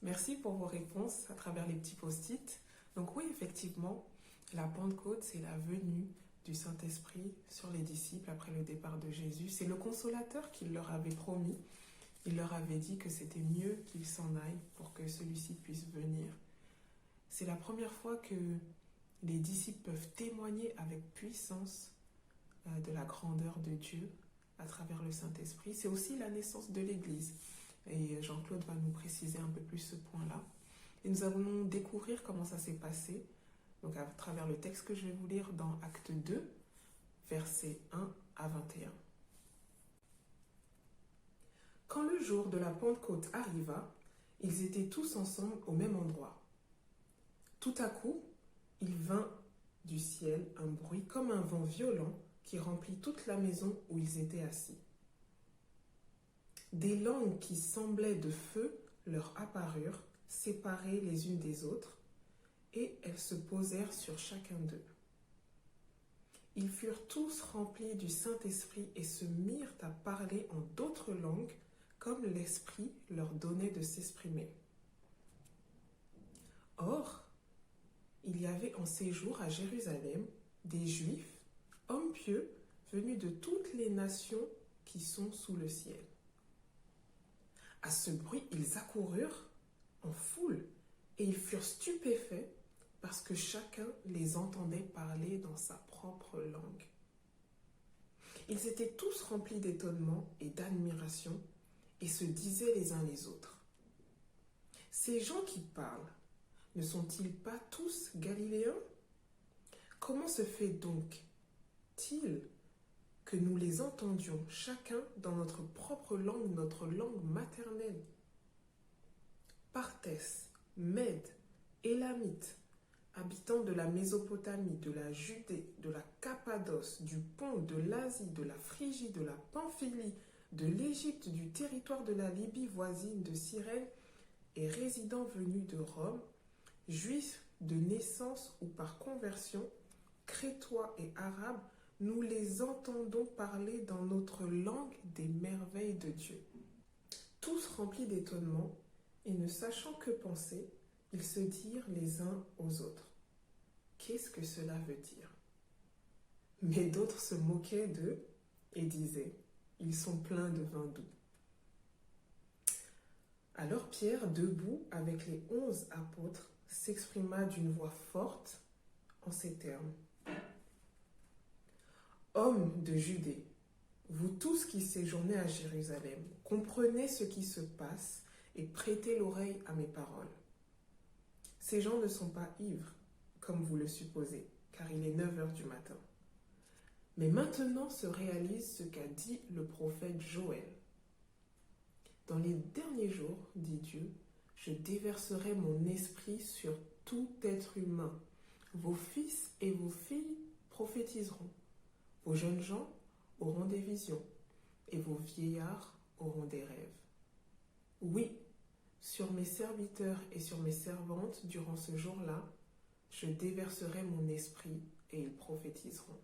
Merci pour vos réponses à travers les petits post-it. Donc oui, effectivement, la Pentecôte, c'est la venue du Saint-Esprit sur les disciples après le départ de Jésus. C'est le consolateur qu'il leur avait promis. Il leur avait dit que c'était mieux qu'ils s'en aillent pour que celui-ci puisse venir. C'est la première fois que les disciples peuvent témoigner avec puissance de la grandeur de Dieu à travers le Saint-Esprit. C'est aussi la naissance de l'Église. Et Jean-Claude va nous préciser un peu plus ce point-là. Et nous allons découvrir comment ça s'est passé, donc à travers le texte que je vais vous lire dans Acte 2, versets 1 à 21. Quand le jour de la Pentecôte arriva, ils étaient tous ensemble au même endroit. Tout à coup, il vint du ciel un bruit comme un vent violent qui remplit toute la maison où ils étaient assis. Des langues qui semblaient de feu leur apparurent, séparées les unes des autres, et elles se posèrent sur chacun d'eux. Ils furent tous remplis du Saint-Esprit et se mirent à parler en d'autres langues, comme l'Esprit leur donnait de s'exprimer. Or, il y avait en séjour à Jérusalem des Juifs, hommes pieux, venus de toutes les nations qui sont sous le ciel. À ce bruit, ils accoururent en foule et ils furent stupéfaits parce que chacun les entendait parler dans sa propre langue. Ils étaient tous remplis d'étonnement et d'admiration et se disaient les uns les autres: ces gens qui parlent, ne sont-ils pas tous galiléens? Comment se fait donc-il que nous les entendions chacun dans notre propre langue, notre langue maternelle? Partès, Mèdes, Élamites, habitants de la Mésopotamie, de la Judée, de la Cappadoce, du Pont, de l'Asie, de la Phrygie, de la Pamphylie, de l'Égypte, du territoire de la Libye voisine, de Cyrène, et résidents venus de Rome, juifs de naissance ou par conversion, crétois et arabes, nous les entendons parler dans notre langue des merveilles de Dieu. Tous remplis d'étonnement et ne sachant que penser, ils se dirent les uns aux autres: qu'est-ce que cela veut dire? Mais d'autres se moquaient d'eux et disaient: ils sont pleins de vin doux. Alors Pierre, debout avec les 11 apôtres, s'exprima d'une voix forte en ces termes: hommes de Judée, vous tous qui séjournez à Jérusalem, comprenez ce qui se passe et prêtez l'oreille à mes paroles. Ces gens ne sont pas ivres, comme vous le supposez, car il est 9h du matin. Mais maintenant se réalise ce qu'a dit le prophète Joël. Dans les derniers jours, dit Dieu, je déverserai mon esprit sur tout être humain. Vos fils et vos filles prophétiseront. Vos jeunes gens auront des visions et vos vieillards auront des rêves. Oui, sur mes serviteurs et sur mes servantes, durant ce jour-là, je déverserai mon esprit et ils prophétiseront.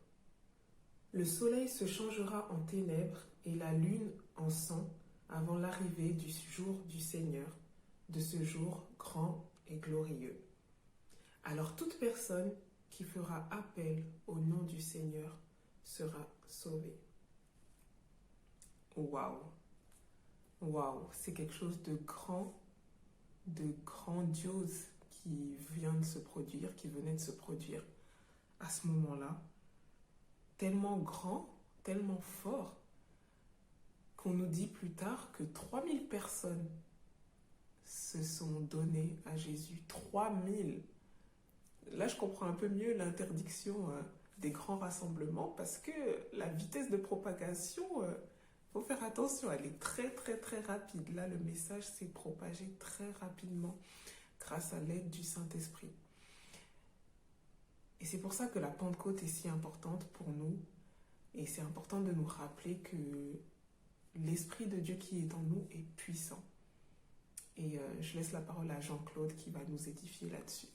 Le soleil se changera en ténèbres et la lune en sang avant l'arrivée du jour du Seigneur, de ce jour grand et glorieux. Alors toute personne qui fera appel au nom du Seigneur sera sauvée. Waouh! Waouh! C'est quelque chose de grand, de grandiose qui vient de se produire, qui venait de se produire à ce moment-là. Tellement grand, tellement fort, qu'on nous dit plus tard que 3000 personnes se sont données à Jésus. 3000! Là, je comprends un peu mieux l'interdiction des grands rassemblements parce que la vitesse de propagation, faut faire attention, elle est très très très rapide. Là, le message s'est propagé très rapidement grâce à l'aide du Saint-Esprit. Et c'est pour ça que la Pentecôte est si importante pour nous. Et c'est important de nous rappeler que l'Esprit de Dieu qui est en nous est puissant. Et je laisse la parole à Jean-Claude qui va nous édifier là-dessus.